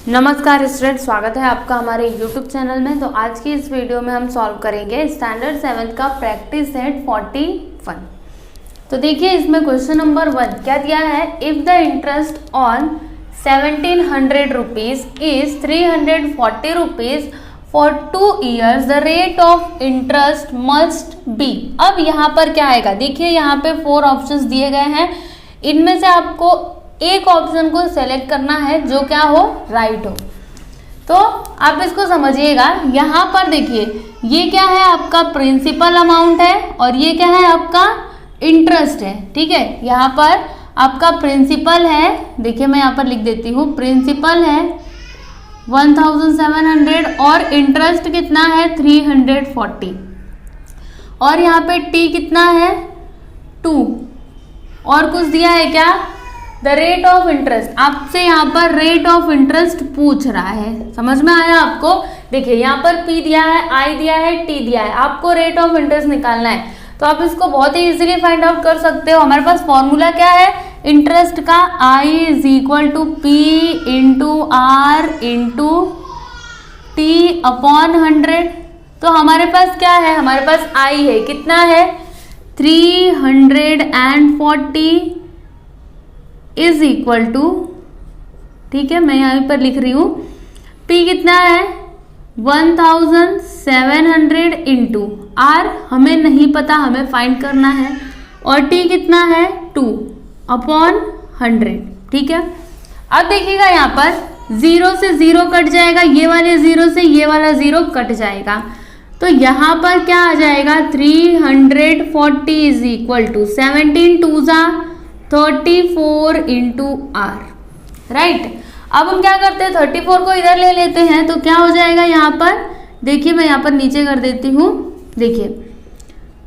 नमस्कार स्टूडेंट, स्वागत है आपका हमारे YouTube चैनल में। तो आज की इस वीडियो में हम सॉल्व करेंगे स्टैंडर्ड 7 का प्रैक्टिस सेट 41। तो देखिए इसमें क्वेश्चन नंबर 1 क्या दिया है। If the interest on 1700 rupees is 340 rupees for 2 years the rate of interest must be. अब यहाँ पर क्या आएगा, देखिए यहाँ पे 4 ऑप्शंस दिए गए हैं, इनमें से आपको एक ऑप्शन को सेलेक्ट करना है जो क्या हो, राइट हो। तो आप इसको समझिएगा, यहाँ पर देखिए ये क्या है, आपका प्रिंसिपल अमाउंट है और ये क्या है, आपका इंटरेस्ट है। ठीक है, यहाँ पर आपका प्रिंसिपल है, देखिए मैं यहाँ पर लिख देती हूँ, प्रिंसिपल है 1700 और इंटरेस्ट कितना है 340 और यहाँ पे टी कितना है 2 और कुछ दिया है क्या, द रेट ऑफ इंटरेस्ट। आपसे यहाँ पर रेट ऑफ इंटरेस्ट पूछ रहा है, समझ में आया आपको। देखिए यहाँ पर P दिया है, I दिया है, T दिया है, आपको रेट ऑफ इंटरेस्ट निकालना है। तो आप इसको बहुत ही इजीली फाइंड आउट कर सकते हो। हमारे पास फॉर्मूला क्या है इंटरेस्ट का, I is equal to P into R into T upon 100। तो हमारे पास क्या है, हमारे पास I है, कितना है 340 इज इक्वल टू, ठीक है मैं यहाँ पर लिख रही हूँ, P कितना है 1700 इंटू R हमें नहीं पता, हमें फाइंड करना है, और T कितना है 2 अपॉन 100। ठीक है, अब देखिएगा यहाँ पर 0 से 0 कट जाएगा, ये वाले 0 से ये वाला 0 कट जाएगा, तो यहाँ पर क्या आ जाएगा 340 इज इक्वल टू 17 2 जा 34 इंटू आर, राइट। अब हम क्या करते हैं 34 को इधर ले लेते हैं, तो क्या हो जाएगा यहाँ पर, देखिए मैं यहाँ पर नीचे कर देती हूँ, देखिए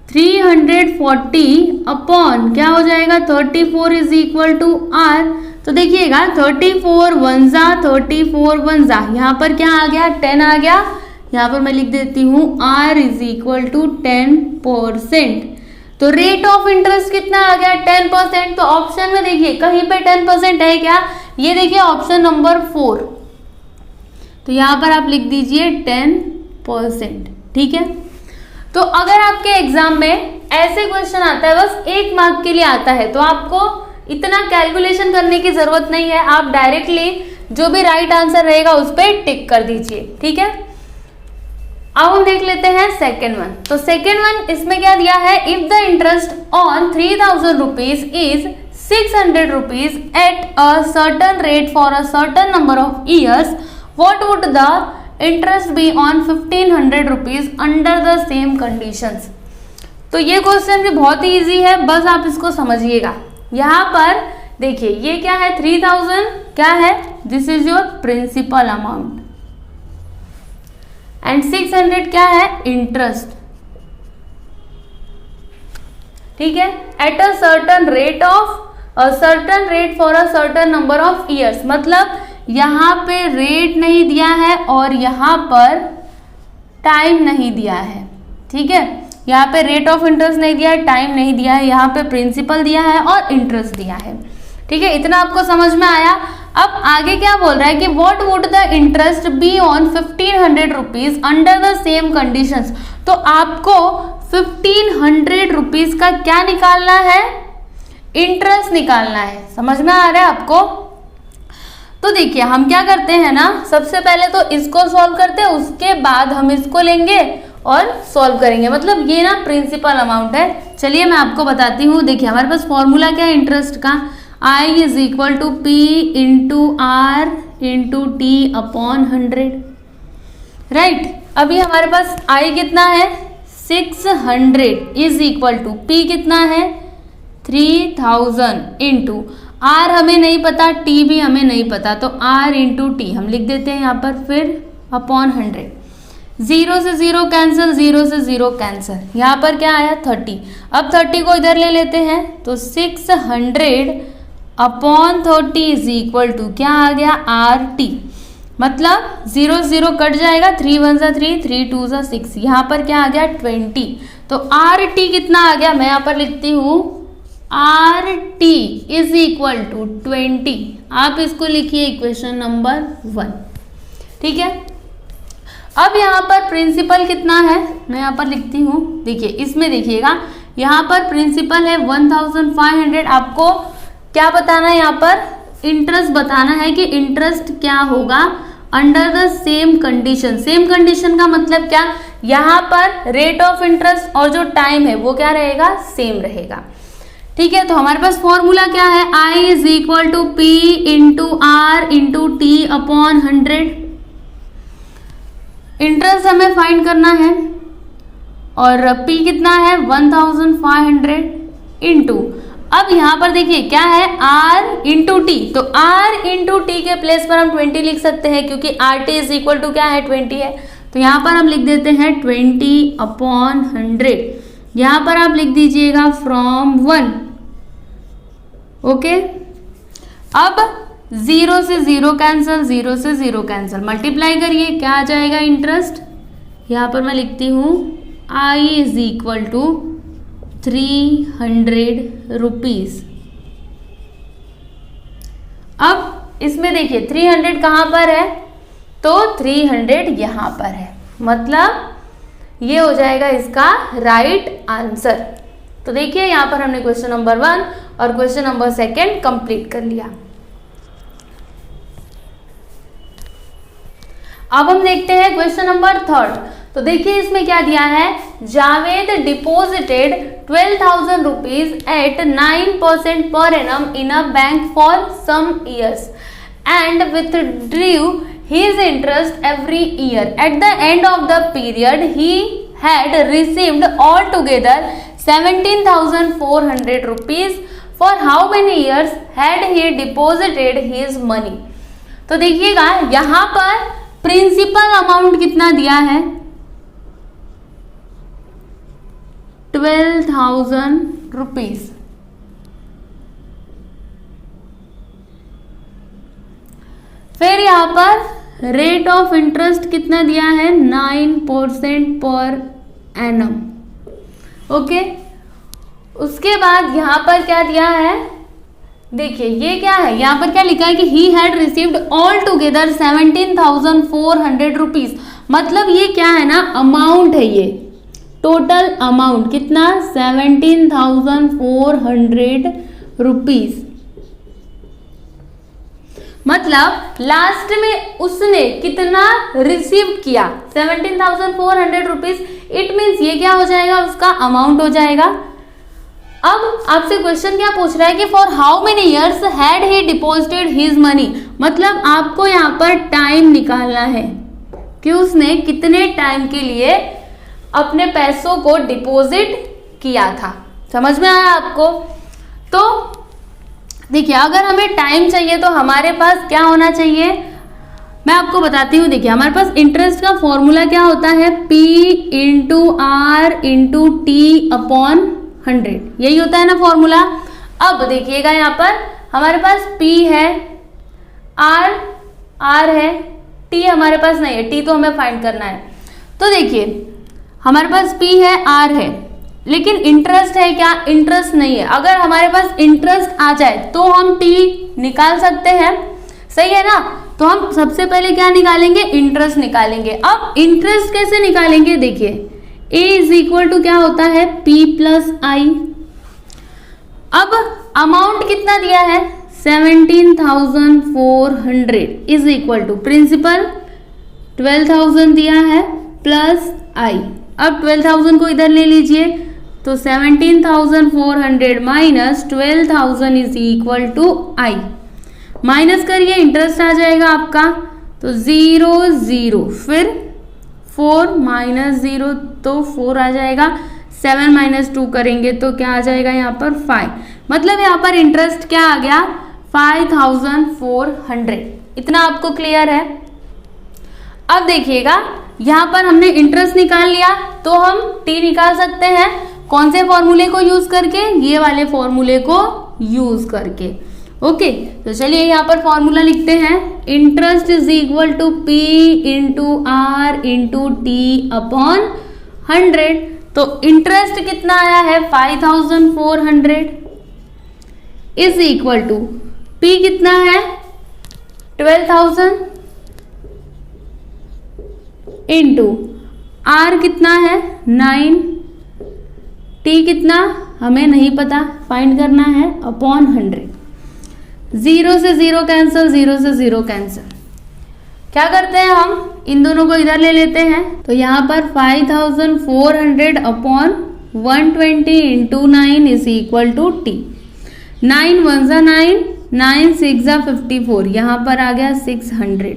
340 अपॉन क्या हो जाएगा 34 इज इक्वल टू आर। तो देखिएगा 34 1 जा 34 1 जा, यहाँ पर क्या आ गया 10 आ गया, यहाँ पर मैं लिख देती हूँ आर इज इक्वल टू 10%। तो रेट ऑफ इंटरेस्ट कितना आ गया 10%। तो ऑप्शन में देखिए कहीं पे 10% है क्या, ये देखिए ऑप्शन नंबर 4, तो यहाँ पर आप लिख दीजिए 10%। ठीक है, तो अगर आपके एग्जाम में ऐसे क्वेश्चन आता है, बस 1 मार्क के लिए आता है, तो आपको इतना कैलकुलेशन करने की जरूरत नहीं है, आप डायरेक्टली जो भी राइट आंसर रहेगा उस पर टिक कर दीजिए। ठीक है, अब हम देख लेते हैं सेकेंड वन। तो सेकेंड वन इसमें क्या दिया है, if the interest on 3000 rupees is 600 rupees eight a certain rate for a certain number of years, what would the interest be on 1500 rupees under the same conditions. तो ये question भी बहुत ही easy है, बस आप इसको समझिएगा। यहाँ पर देखिए ये क्या है 3000 क्या है, this is your principal amount and 600 क्या है इंटरेस्ट। ठीक है, at a certain rate of a certain rate for a certain number of years, मतलब यहाँ पे रेट नहीं दिया है और यहाँ पर टाइम नहीं दिया है। ठीक है, यहाँ पे रेट ऑफ इंटरेस्ट नहीं दिया है, टाइम नहीं दिया है, यहाँ पे प्रिंसिपल दिया है और इंटरेस्ट दिया है। ठीक है, इतना आपको समझ में आया। अब आगे क्या बोल रहा है कि what would the interest be on 1500 rupees under the same conditions. तो आपको 1500 रुपीज का क्या निकालना है, इंटरेस्ट निकालना है। समझ में आ रहा है आपको। तो देखिए हम क्या करते हैं ना, सबसे पहले तो इसको सॉल्व करते हैं, उसके बाद हम इसको लेंगे और सॉल्व करेंगे। मतलब ये ना प्रिंसिपल अमाउंट है। चलिए मैं आपको बताती हूँ। देखिए हमारे पास फॉर्मूला क्या है इंटरेस्ट का, I is equal to P into R into T upon 100, right. अभी हमारे पास I कितना है 600 इज इक्वल टू P कितना है 3000 इंटू R हमें नहीं पता, T भी हमें नहीं पता, तो R इंटू टी हम लिख देते हैं यहाँ पर, फिर अपॉन 100। 0 से 0 कैंसिल, 0 से 0 कैंसिल, यहाँ पर क्या आया 30। अब 30 को इधर ले लेते हैं, तो 600 अपॉन 30 इज इक्वल टू क्या आ गया आर टी, मतलब 0 0 कट जाएगा, 3 1 जा 3 3 2 जा 6, यहाँ पर क्या आ गया 20। तो आर टी कितना आ गया, मैं यहाँ पर लिखती हूँ R T is equal to 20। आप इसको लिखिए इक्वेशन नंबर 1। ठीक है, अब यहाँ पर प्रिंसिपल कितना है मैं यहाँ पर लिखती हूँ। देखिए इसमें देखिएगा यहाँ पर प्रिंसिपल है 1500। आपको क्या बताना है, यहाँ पर इंटरेस्ट बताना है कि इंटरेस्ट क्या होगा under the same condition. Same condition का मतलब क्या, यहाँ पर रेट ऑफ इंटरेस्ट और जो टाइम है वो क्या रहेगा, सेम रहेगा। ठीक है, तो हमारे पास फॉर्मूला क्या है, I is equal to P into R into T upon 100। Interest हमें फाइंड करना है और P कितना है 1500 इंटू, अब यहाँ पर देखिए क्या है R इंटू टी, तो R इंटू टी के प्लेस पर हम 20 लिख सकते हैं क्योंकि RT इज इक्वल टू क्या है 20 है, तो यहाँ पर हम लिख देते हैं 20 अपॉन 100। यहाँ पर आप लिख दीजिएगा फ्रॉम 1। ओके, अब 0 से 0 कैंसिल, 0 से 0 कैंसिल, मल्टीप्लाई करिए क्या आ जाएगा इंटरेस्ट। यहाँ पर मैं लिखती हूँ I is equal to 300 rupees. अब इसमें देखिए 300 कहाँ पर है, तो 300 यहाँ पर है, मतलब ये हो जाएगा इसका राइट आंसर। तो देखिए यहाँ पर हमने क्वेश्चन नंबर 1 और क्वेश्चन नंबर 2 कंप्लीट कर लिया। अब हम देखते हैं क्वेश्चन नंबर 3। तो देखिए इसमें क्या दिया है, Javed deposited 12,000 rupees at 9% per annum in a bank for some years and withdrew his interest every year. At the end of the period, he had received altogether 17,400 rupees. For how many years had he deposited his money? तो देखिएगा यहाँ पर principal amount कितना दिया है 12,000 rupees. फिर यहाँ पर रेट ऑफ इंटरेस्ट कितना दिया है 9% पर एनम। ओके, उसके बाद यहाँ पर क्या दिया है, देखिए ये क्या है, यहाँ पर क्या लिखा है कि he had received all together 17,400 rupees. मतलब ये क्या है ना, अमाउंट है, ये टोटल अमाउंट कितना 17,400 रुपीज। मतलब लास्ट में उसने कितना रिसीव किया 17,400 रुपीज। इट मीन्स ये क्या हो जाएगा, उसका अमाउंट हो जाएगा। अब आपसे क्वेश्चन क्या पूछ रहा है कि for how many years had he deposited his money. मतलब आपको यहाँ पर टाइम निकालना है कि उसने कितने टाइम के लिए अपने पैसों को डिपॉजिट किया था। समझ में आया आपको? तो देखिए अगर हमें टाइम चाहिए तो हमारे पास क्या होना चाहिए, मैं आपको बताती हूँ। देखिए हमारे पास इंटरेस्ट का फॉर्मूला क्या होता है, P into R into T upon 100, यही होता है ना फॉर्मूला। अब देखिएगा यहाँ पर हमारे पास P है, R है, T हमारे पास नहीं है, T तो हमें फाइंड करना है। तो देखिए हमारे पास P है, R है, लेकिन इंटरेस्ट है क्या, इंटरेस्ट नहीं है। अगर हमारे पास इंटरेस्ट आ जाए तो हम T निकाल सकते हैं, सही है ना। तो हम सबसे पहले क्या निकालेंगे, इंटरेस्ट निकालेंगे। अब इंटरेस्ट कैसे निकालेंगे, देखिए A इज इक्वल टू क्या होता है P प्लस I। अब अमाउंट कितना दिया है 17,400 इज इक्वल टू प्रिंसिपल 12,000 दिया है प्लस I। अब 12,000 को इधर ले लीजिए तो 17,400 minus 12,000 is equal to I। Minus करिए इंटरेस्ट आ जाएगा आपका, तो 0 0, फिर 4 माइनस 0 तो 4 आ जाएगा, 7 माइनस 2 करेंगे तो क्या आ जाएगा यहाँ पर 5। मतलब यहाँ पर इंटरेस्ट क्या आ गया 5,400। इतना आपको क्लियर है? अब देखिएगा यहाँ पर हमने इंटरेस्ट निकाल लिया तो हम T निकाल सकते हैं। कौन से फॉर्मूले को यूज करके, ये वाले फॉर्मूले को यूज करके। ओके, तो चलिए यहाँ पर फॉर्मूला लिखते हैं। Interest is equal to P into R into T upon 100। तो इंटरेस्ट कितना आया है 5,400 इज इक्वल टू P कितना है 12,000 इंटू R कितना है 9, T कितना हमें नहीं पता, फाइंड करना है, अपॉन 100। 0 से 0 कैंसिल, 0 से 0 कैंसिल। क्या करते हैं हम इन दोनों को इधर ले लेते हैं, तो यहाँ पर 5400 upon 120 into 9 is equal to T। 9 1 जा 9, 9 6 जा 54, यहाँ पर आ गया 600,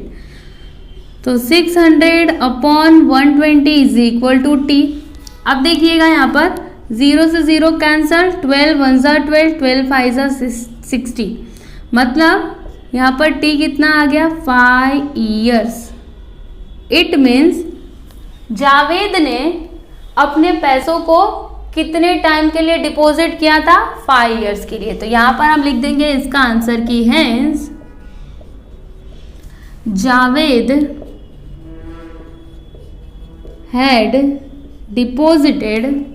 तो 600 upon 120 is equal to T। अब देखिएगा यहाँ पर 0 से 0 कैंसल, 12 1 जा 12, 12 5 जा 60, मतलब यहाँ पर T कितना आ गया 5 years। इट मीन्स जावेद ने अपने पैसों को कितने टाइम के लिए डिपॉजिट किया था 5 years के लिए। तो यहाँ पर हम लिख देंगे इसका आंसर की hence Javed had deposited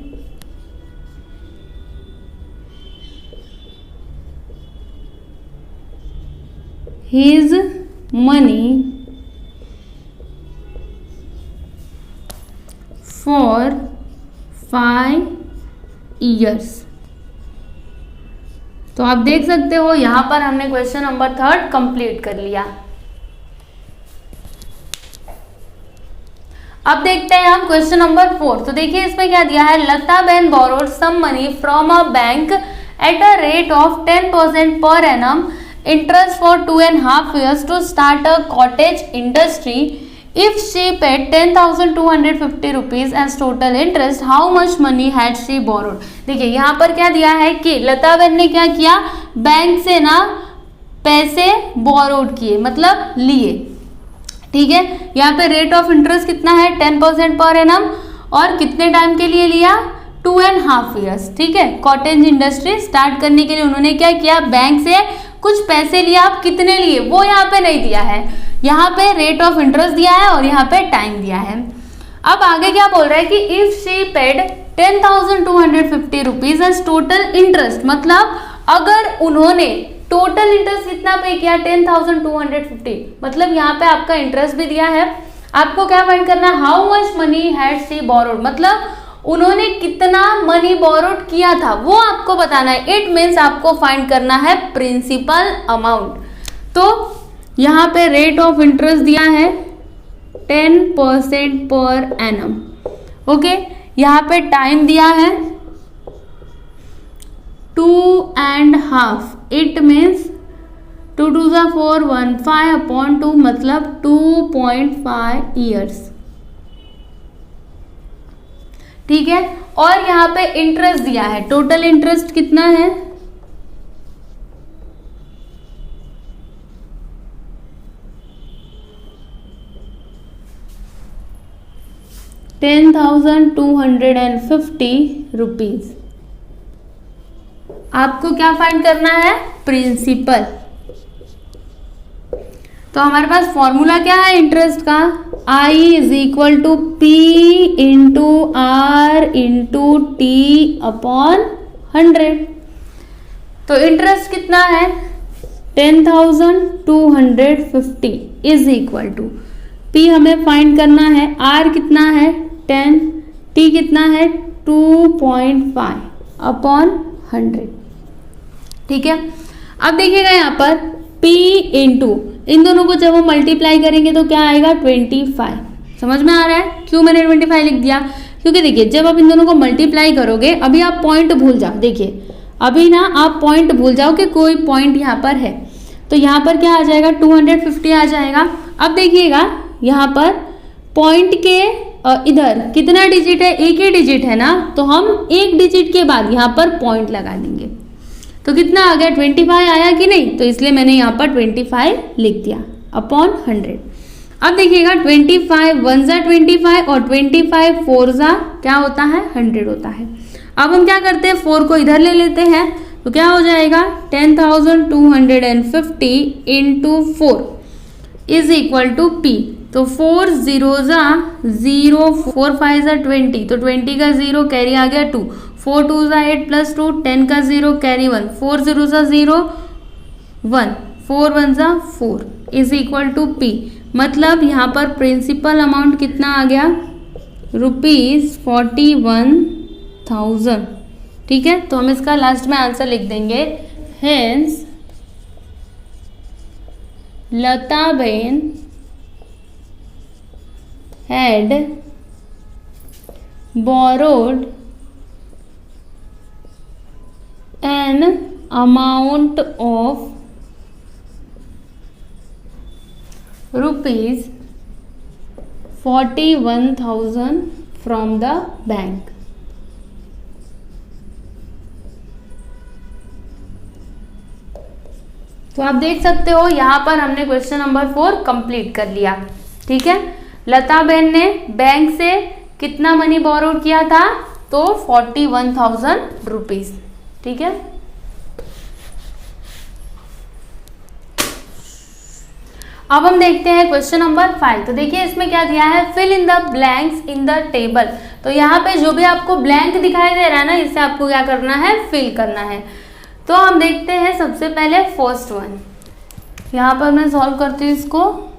his money for 5 years। तो आप देख सकते हो यहां पर हमने क्वेश्चन नंबर 3 कंप्लीट कर लिया। अब देखते हैं हम क्वेश्चन नंबर 4। तो देखिए इसमें क्या दिया है, लता बहन borrowed some money from a bank at a rate of 10% per annum interest for 2.5 years to start a cottage industry. If she paid 10,250 rupees as total interest, how much money had she borrowed? देखिए यहाँ पर क्या दिया है कि लता बहन ने क्या किया, बैंक से ना पैसे बोरोड किए, मतलब लिए। ठीक है, यहाँ पे रेट ऑफ इंटरेस्ट कितना है 10% पर एनम, और कितने टाइम के लिए लिया 2.5 years। ठीक है, कॉटेज इंडस्ट्री स्टार्ट करने के लिए उन्होंने क्या किया, बैंक से कुछ पैसे लिया। आप कितने लिए वो यहाँ पे नहीं दिया है, यहाँ पे रेट ऑफ इंटरेस्ट दिया है और यहाँ पे टाइम दिया है। अब आगे क्या बोल रहा है कि if she paid 10,250 rupees as total interest, मतलब अगर उन्होंने टोटल इंटरेस्ट कितना पे किया 10,250, मतलब यहाँ पे आपका इंटरेस्ट भी दिया है। आपको क्या फाइंड करना है, how much money had she borrowed, मतलब उन्होंने कितना मनी बोरोड किया था वो आपको बताना है। इट मीन्स आपको फाइंड करना है प्रिंसिपल अमाउंट। तो यहाँ पे रेट ऑफ इंटरेस्ट दिया है 10% पर एनम। ओके, यहाँ पे टाइम दिया है 2.5, इट मीन्स 2 2 जा 4 1 5 अपॉन 2, मतलब 2.5 years। ठीक है, और यहाँ पे इंटरेस्ट दिया है, टोटल इंटरेस्ट कितना है 10,250 रुपीज। आपको क्या फाइंड करना है, प्रिंसिपल। तो हमारे पास फॉर्मूला क्या है इंटरेस्ट का, I is equal to P into R into T upon 100। तो इंटरेस्ट कितना है 10,250 इज इक्वल टू P हमें फाइंड करना है, R कितना है 10, T कितना है 2.5 अपॉन 100। ठीक है, अब देखिएगा यहाँ पर P इंटू इन दोनों को जब हम मल्टीप्लाई करेंगे तो क्या आएगा 25। समझ में आ रहा है क्यों मैंने 25 लिख दिया, क्योंकि देखिए जब आप इन दोनों को मल्टीप्लाई करोगे, अभी आप पॉइंट भूल जाओ, देखिए अभी ना आप पॉइंट भूल जाओ कि कोई पॉइंट यहाँ पर है, तो यहाँ पर क्या आ जाएगा 250 आ जाएगा। अब देखिएगा यहाँ पर पॉइंट के इधर कितना डिजिट है, एक ही डिजिट है ना, तो हम एक डिजिट के बाद यहाँ पर पॉइंट लगा देंगे। तो कितना आ गया 25 आया कि नहीं, तो इसलिए मैंने यहाँ पर 25 लिख दिया अपॉन 100। अब देखिएगा 25 1 जा 25 और 25 4 जा क्या होता है 100 होता है। अब हम क्या करते हैं 4 को इधर ले लेते हैं, तो क्या हो जाएगा 10,250 into 4 is equal to P। तो 4 0 जा 0, 4 5 जा 20, तो 20 का 0 कैरी आ गया 2, 4 2 ज़ा 8 प्लस 2, 10 का 0 कैरी 1, 4 0 ज़ा 0 1, 4 1 ज़ा 4 इज इक्वल टू पी। मतलब यहाँ पर प्रिंसिपल अमाउंट कितना आ गया, ₹41,000। ठीक है, तो हम इसका लास्ट में आंसर लिख देंगे। Hence Lataben had borrowed an amount of ₹41,000 from the bank। तो आप देख सकते हो यहाँ पर हमने क्वेश्चन नंबर 4 कंप्लीट कर लिया। ठीक है, लता बहन ने बैंक से कितना मनी बोरो किया था, तो 41,000 रुपीज। ठीक है, अब हम देखते हैं क्वेश्चन नंबर 5। तो देखिए इसमें क्या दिया है, fill in the blanks in the table. तो यहाँ पे जो भी आपको ब्लैंक दिखाई दे रहा है ना, इससे आपको क्या करना है, फिल करना है। तो हम देखते हैं सबसे पहले फर्स्ट वन। यहाँ पर मैं सॉल्व करती हूँ इसको।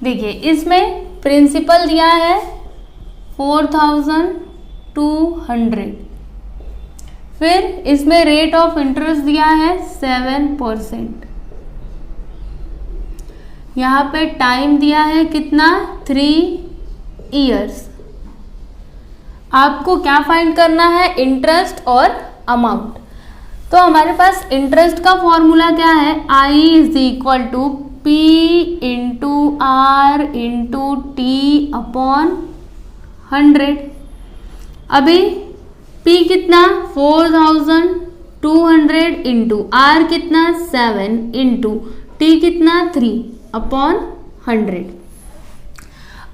देखिए इसमें प्रिंसिपल दिया है 4,200, फिर इसमें रेट ऑफ इंटरेस्ट दिया है 7%, यहाँ पे टाइम दिया है कितना, 3 इयर्स। आपको क्या फाइंड करना है, इंटरेस्ट और अमाउंट। तो हमारे पास इंटरेस्ट का फॉर्मूला क्या है, I is equal to P into R into T upon 100। अभी P कितना 4,200 इंटू R कितना 7 इंटू T कितना 3 अपॉन 100।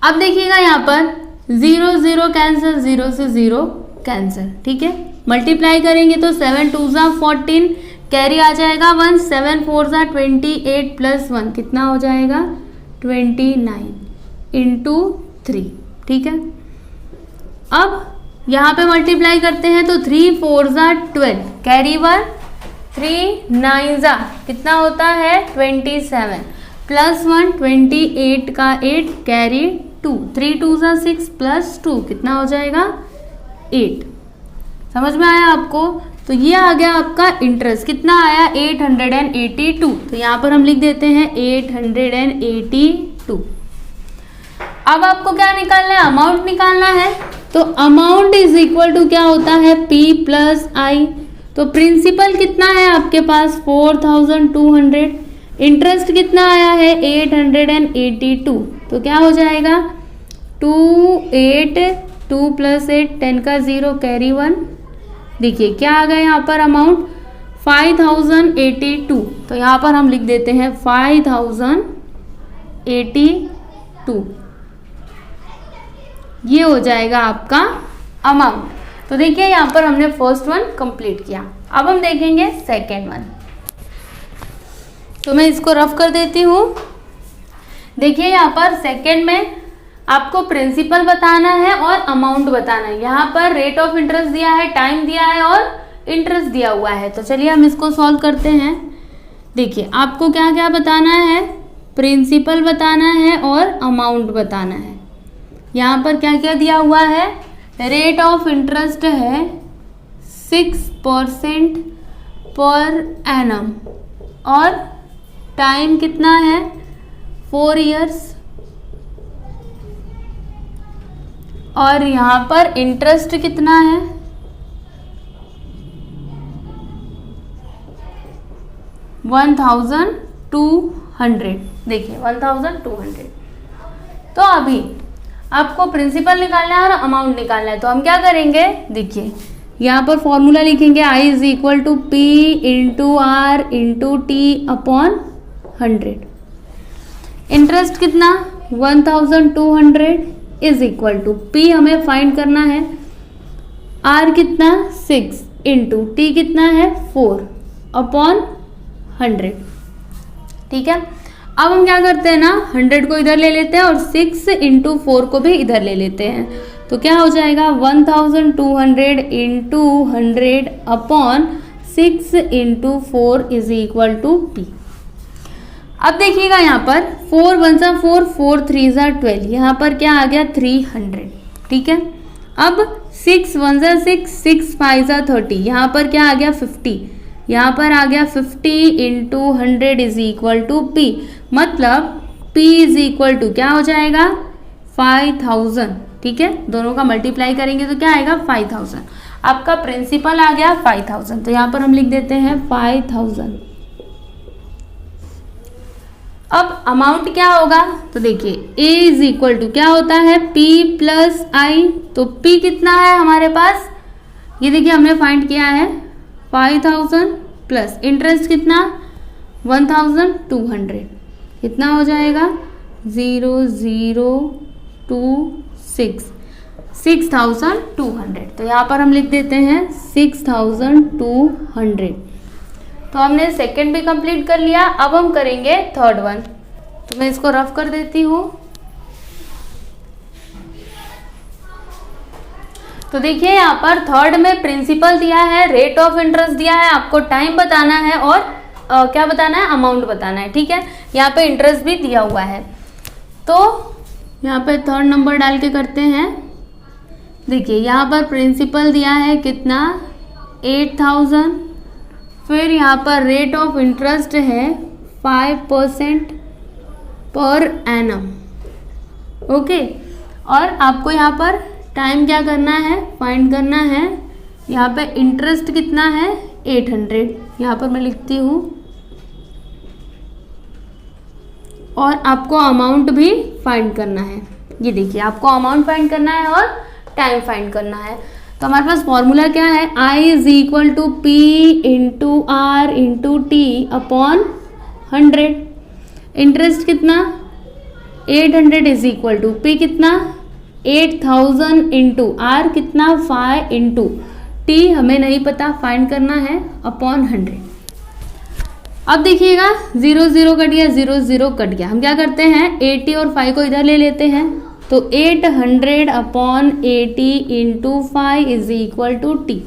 अब देखिएगा यहाँ पर 0 0 कैंसिल, 0 से 0 कैंसिल। ठीक है, मल्टीप्लाई करेंगे तो 7 2 ज़ा 14, कैरी आ जाएगा 1, 7 4 ज़ा 28 प्लस 1 कितना हो जाएगा 29 इंटू 3। ठीक है, अब यहाँ पे मल्टीप्लाई करते हैं तो 3 4 ज़ा 12, कैरी 1, 3 9 ज़ा कितना होता है 27 प्लस 1 28 का 8 कैरी 2, 3 2 ज़ा 6 प्लस 2 कितना हो जाएगा 8। समझ में आया आपको? तो ये आ गया आपका इंटरेस्ट, कितना आया 882। तो यहाँ पर हम लिख देते हैं 882। अब आपको क्या निकालना है, अमाउंट निकालना है। तो अमाउंट इज इक्वल टू क्या होता है, P प्लस आई। तो प्रिंसिपल कितना है आपके पास 4,200, इंटरेस्ट कितना आया है 882। तो क्या हो जाएगा 2 8 2 प्लस 8 10 का 0 कैरी 1। देखिए क्या आ गया यहाँ पर अमाउंट 5,082। तो यहाँ पर हम लिख देते हैं 5,082, ये हो जाएगा आपका अमाउंट। तो देखिए यहाँ पर हमने फर्स्ट वन कंप्लीट किया। अब हम देखेंगे सेकेंड वन। तो मैं इसको रफ कर देती हूँ। देखिए यहाँ पर सेकेंड में आपको प्रिंसिपल बताना है और अमाउंट बताना है। यहाँ पर रेट ऑफ इंटरेस्ट दिया है, टाइम दिया है और इंटरेस्ट दिया हुआ है। तो चलिए हम इसको सॉल्व करते हैं। देखिए आपको क्या क्या बताना है, प्रिंसिपल बताना है और अमाउंट बताना है। यहाँ पर क्या क्या दिया हुआ है, रेट ऑफ इंटरेस्ट है 6% पर एनम और टाइम कितना है 4 इयर्स, और यहाँ पर इंटरेस्ट कितना है 1,200। देखिए 1,200। तो अभी आपको प्रिंसिपल निकालना है और अमाउंट निकालना है। तो हम क्या करेंगे, देखिए यहाँ पर फॉर्मूला लिखेंगे I is equal to P into R into T upon 100। Interest कितना 1,200 इज इक्वल टू P हमें फाइंड करना है, R कितना 6 इंटू टी कितना है 4 अपॉन 100। ठीक है, अब हम क्या करते हैं ना, 100 को इधर ले लेते हैं और 6 इंटू 4 को भी इधर ले लेते हैं। तो क्या हो जाएगा 1200 into 100 upon 6 into 4 is equal to P। अब देखिएगा यहाँ पर 4 1 जा 4, 4 3 जा 12, यहाँ पर क्या आ गया 300, ठीक है। अब 6 1 जा 6, 6 5 जा 30, यहाँ पर क्या आ गया 50, यहाँ पर आ गया 50 into 100 is equal to P। मतलब P इज इक्वल टू क्या हो जाएगा 5000, ठीक है। दोनों का मल्टीप्लाई करेंगे तो क्या आएगा 5000। आपका प्रिंसिपल आ गया 5000, तो यहाँ पर हम लिख देते हैं 5000। अब अमाउंट क्या होगा, तो देखिए A इज इक्वल टू क्या होता है P प्लस I। तो P कितना है हमारे पास, ये देखिए हमने फाइंड किया है 5000 प्लस इंटरेस्ट कितना 1200, कितना हो जाएगा 0026, 6200। तो यहाँ पर हम लिख देते हैं 6200। तो हमने सेकंड भी कंप्लीट कर लिया। अब हम करेंगे थर्ड वन, तो मैं इसको रफ कर देती हूँ। तो देखिए यहाँ पर थर्ड में प्रिंसिपल दिया है, रेट ऑफ इंटरेस्ट दिया है, आपको टाइम बताना है और क्या बताना है, अमाउंट बताना है, ठीक है। यहाँ पे इंटरेस्ट भी दिया हुआ है। तो यहाँ पे थर्ड नंबर डाल के करते हैं। देखिए यहाँ पर प्रिंसिपल दिया है कितना 8000, फिर यहाँ पर रेट ऑफ इंटरेस्ट है 5% पर एनम, ओके। और आपको यहाँ पर टाइम क्या करना है, फाइंड करना है। यहाँ पे इंटरेस्ट कितना है 800, यहाँ पर मैं लिखती हूँ। और आपको अमाउंट भी फाइंड करना है। ये देखिए आपको अमाउंट फाइंड करना है और टाइम फाइंड करना है। तो हमारे पास फॉर्मूला क्या है, I is equal to P into R into T upon 100। Interest कितना 800 इज इक्वल टू P कितना 8000 इंटू R कितना 5 इंटू T हमें नहीं पता, फाइंड करना है अपॉन 100। अब देखिएगा 0 0 कट गया, 0 0 कट गया। हम क्या करते हैं 80 और 5 को इधर ले लेते हैं। तो 800 upon 80 into 5 is equal to T।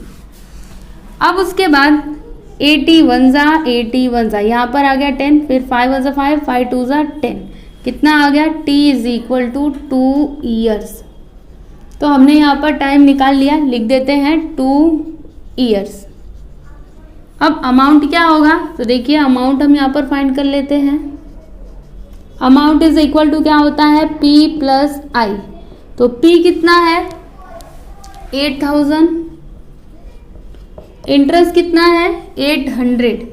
अब उसके बाद 80 1 जा 80 1 जा, यहाँ पर आ गया 10, फिर 5 1 जा 5, 5 2 जा 10, कितना आ गया T is equal to 2 years. तो हमने यहाँ पर टाइम निकाल लिया, लिख देते हैं 2 ईयर्स। अब अमाउंट क्या होगा, तो देखिए अमाउंट हम यहाँ पर फाइंड कर लेते हैं। अमाउंट इज इक्वल टू क्या होता है P प्लस I। तो P कितना है 8000, इंटरेस्ट कितना है 800,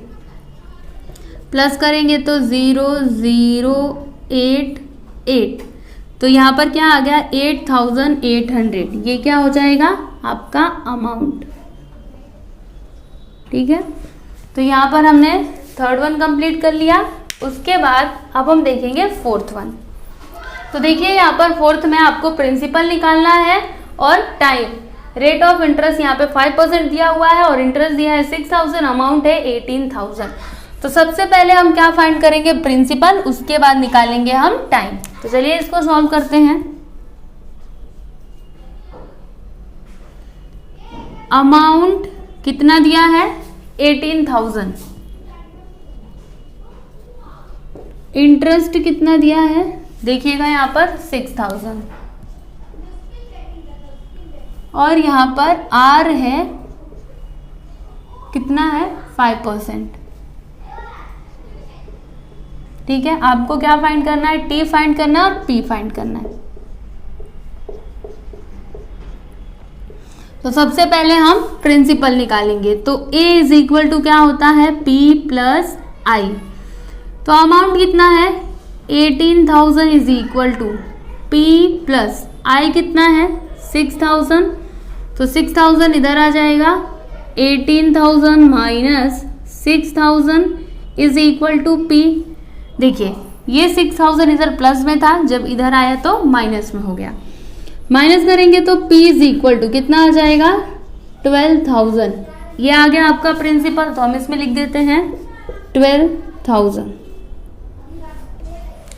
प्लस करेंगे तो 0088। तो यहाँ पर क्या आ गया 8800, ये क्या हो जाएगा आपका अमाउंट, ठीक है। तो यहाँ पर हमने थर्ड वन कंप्लीट कर लिया। उसके बाद अब हम देखेंगे फोर्थ वन। तो देखिए यहाँ पर फोर्थ में आपको प्रिंसिपल निकालना है और टाइम। रेट ऑफ इंटरेस्ट यहाँ पे 5% दिया हुआ है और इंटरेस्ट दिया है 6000, अमाउंट है 18000। तो सबसे पहले हम क्या फाइंड करेंगे प्रिंसिपल, उसके बाद निकालेंगे हम टाइम। तो चलिए इसको सॉल्व करते हैं। अमाउंट कितना दिया है 18000, इंटरेस्ट कितना दिया है देखिएगा यहाँ पर 6000, और यहाँ पर R है कितना है 5%, ठीक है। आपको क्या फाइंड करना है, T फाइंड करना है और P फाइंड करना है। तो सबसे पहले हम प्रिंसिपल निकालेंगे। तो A इज इक्वल टू क्या होता है P प्लस I। तो अमाउंट कितना है 18000 is equal to P plus I कितना है 6000। तो 6000 इधर आ जाएगा, 18000 minus 6000 is equal to P। देखिए ये 6000 इधर प्लस में था, जब इधर आया तो माइनस में हो गया। माइनस करेंगे तो P इज इक्वल टू कितना आ जाएगा 12000। ये आ गया आपका प्रिंसिपल। तो हम इसमें लिख देते हैं 12000।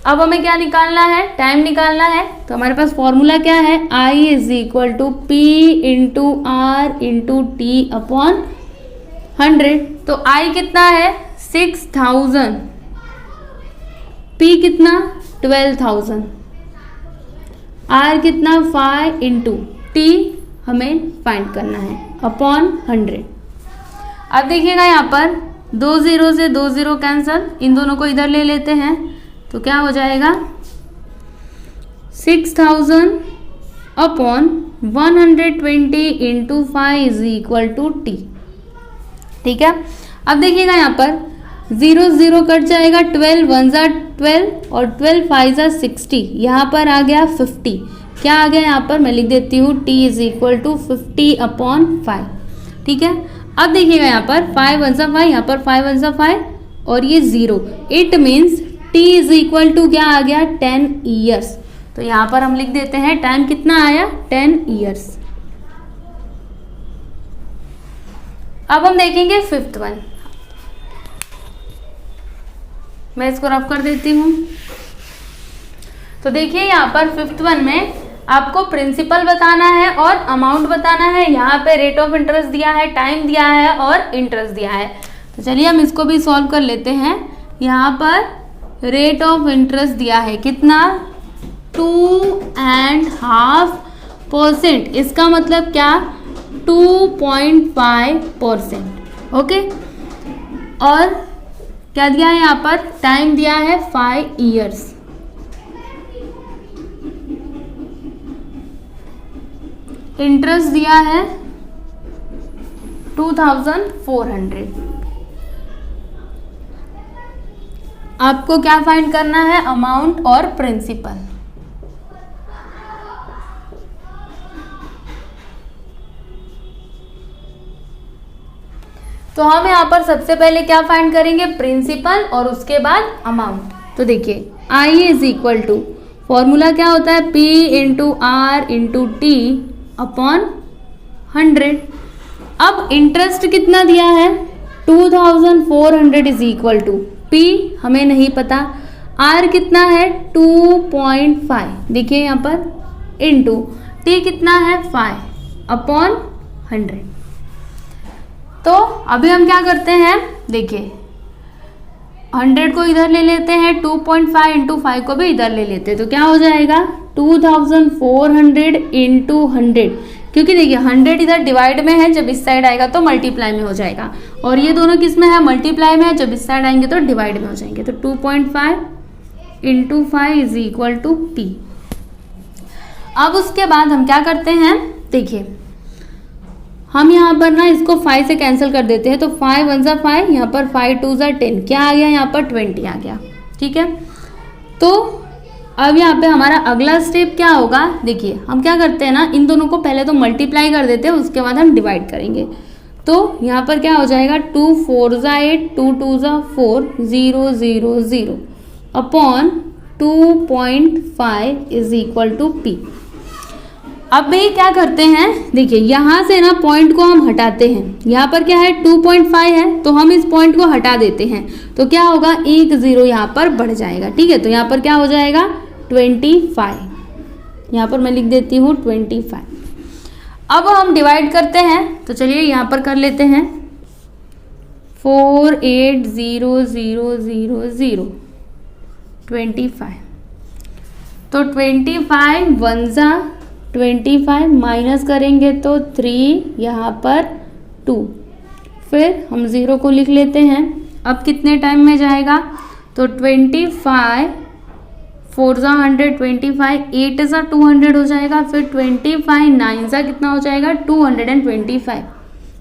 अब हमें क्या निकालना है, टाइम निकालना है। तो हमारे पास फॉर्मूला क्या है, I is equal to P into R into T upon 100। तो I कितना है 6000, P कितना 12000, R कितना 5 इंटू टी हमें फाइंड करना है अपॉन 100। अब देखिएगा यहाँ पर 2 0 से 2 0 कैंसल, इन दोनों को इधर ले लेते हैं तो क्या हो जाएगा 6000 upon 120 into 5 is equal to T. ठीक है, अब देखिएगा यहाँ पर 0 0 कट जाएगा, 12 1 जा 12 और 12 5 जा 60, यहाँ पर आ गया 50। क्या आ गया यहाँ पर, मैं लिख देती हूँ t is equal to 50 upon 5। ठीक है, अब देखिएगा यहाँ पर 5 1 जा 5, यहाँ पर 5 1 जा 5 और ये 0, it means t is equal to क्या आ गया 10 ईयर्स। तो यहाँ पर हम लिख देते हैं टाइम कितना आया 10 ईयर्स। अब हम देखेंगे 5th वन, मैं इसको रफ कर देती हूँ। तो देखिए यहाँ पर 5th वन में आपको प्रिंसिपल बताना है और अमाउंट बताना है। यहाँ पे रेट ऑफ इंटरेस्ट दिया है, टाइम दिया है और इंटरेस्ट दिया है। तो चलिए हम इसको भी सॉल्व कर लेते हैं। यहाँ पर रेट ऑफ इंटरेस्ट दिया है कितना 2.5%, इसका मतलब क्या 2.5%। ओके, और क्या दिया है यहाँ पर, टाइम दिया है 5 ईयर्स। इंटरेस्ट दिया है 2400। आपको क्या फाइंड करना है, अमाउंट और प्रिंसिपल। तो हम यहाँ पर सबसे पहले क्या फाइंड करेंगे, प्रिंसिपल और उसके बाद अमाउंट। तो देखिए I is equal to, formula क्या होता है P into R into T upon 100। अब इंटरेस्ट कितना दिया है 2400 इज इक्वल टू P हमें नहीं पता, R कितना है 2.5, देखिए यहाँ पर इंटू T कितना है 5 अपॉन 100। तो अभी हम क्या करते हैं, देखिए 100 को इधर ले लेते हैं, 2.5 इंटू 5 को भी इधर ले लेते हैं। तो क्या हो जाएगा 2400 इंटू 100, क्योंकि देखिए 100 इधर डिवाइड में है, जब इस साइड आएगा तो मल्टीप्लाई में हो जाएगा, और ये दोनों किस में है, मल्टीप्लाई में है, जब इस साइड आएंगे तो डिवाइड में हो जाएंगे। तो 2.5 into 5 is equal to T. अब उसके बाद हम क्या करते हैं, देखिए हम यहाँ पर ना इसको 5 से कैंसिल कर देते हैं। तो 5 1 जा 5, यहाँ पर 5 2 जा 10, क्या आ गया यहाँ पर 20 आ गया। ठीक है, तो अब यहाँ पे हमारा अगला स्टेप क्या होगा, देखिए हम क्या करते हैं ना, इन दोनों को पहले तो मल्टीप्लाई कर देते हैं, उसके बाद हम डिवाइड करेंगे। तो यहाँ पर क्या हो जाएगा 2 4 जा 8, 2 2 जा 4, 0 0 0 upon 2.5 is equal to P. अब भाई क्या करते हैं, देखिए यहाँ से ना पॉइंट को हम हटाते हैं, यहाँ पर क्या है 2.5 है, तो हम इस पॉइंट को हटा देते हैं। तो क्या होगा 1 0 यहाँ पर बढ़ जाएगा। ठीक है, तो यहाँ पर क्या हो जाएगा 25, यहाँ पर मैं लिख देती हूँ 25। अब हम डिवाइड करते हैं, तो चलिए यहाँ पर कर लेते हैं 4 8 0 0 0 0 25। तो 25 1 जा 25 माइनस करेंगे तो 3, यहाँ पर 2, फिर हम 0 को लिख लेते हैं। अब कितने टाइम में जाएगा, तो 25 4 जा 100, 25 8 जा 200 हो जाएगा, फिर 25 9 जा कितना हो जाएगा 225,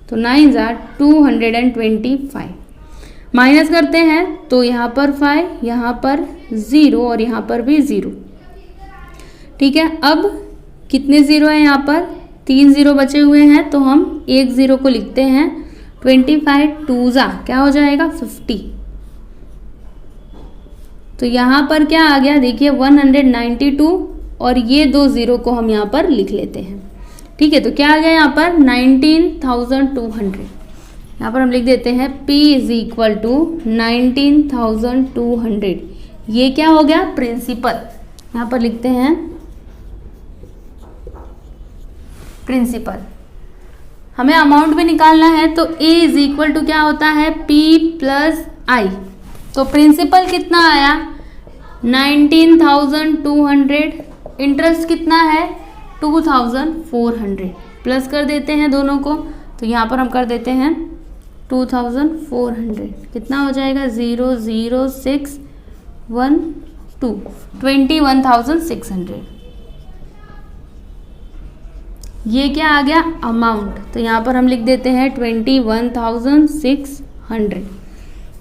तो 9 जा 225 माइनस करते हैं, तो यहाँ पर 5, यहाँ पर 0 और यहाँ पर भी 0। ठीक है, अब कितने 0 है, यहाँ पर 3 0 बचे हुए हैं, तो हम 1 0 को लिखते हैं। 25 2 जा क्या हो जाएगा 50, तो यहाँ पर क्या आ गया, देखिए 192, और ये 2 0 को हम यहाँ पर लिख लेते हैं। ठीक है, तो क्या आ गया यहाँ पर 19200। यहाँ पर हम लिख देते हैं P इज इक्वल टू 19200, ये क्या हो गया, प्रिंसिपल। यहाँ पर लिखते हैं प्रिंसिपल। हमें अमाउंट भी निकालना है, तो A इज इक्वल टू क्या होता है, P प्लस आई। तो प्रिंसिपल कितना आया 19,200, इंटरेस्ट कितना है 2,400, प्लस कर देते हैं दोनों को। तो यहाँ पर हम कर देते हैं 2,400, कितना हो जाएगा 00612, 21,600। ये क्या आ गया, अमाउंट। तो यहाँ पर हम लिख देते हैं 21,600।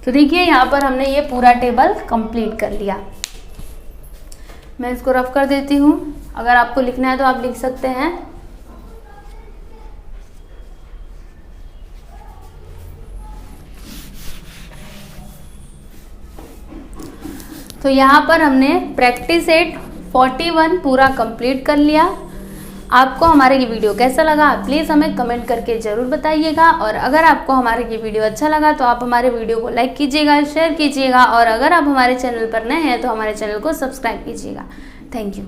तो देखिए यहाँ पर हमने ये पूरा टेबल कंप्लीट कर लिया। मैं इसको रफ कर देती हूँ, अगर आपको लिखना है तो आप लिख सकते हैं। तो यहाँ पर हमने प्रैक्टिस सेट 41 पूरा कंप्लीट कर लिया। आपको हमारा ये वीडियो कैसा लगा प्लीज़ हमें कमेंट करके ज़रूर बताइएगा। और अगर आपको हमारा ये वीडियो अच्छा लगा तो आप हमारे वीडियो को लाइक कीजिएगा, शेयर कीजिएगा, और अगर आप हमारे चैनल पर नए हैं तो हमारे चैनल को सब्सक्राइब कीजिएगा। Thank you.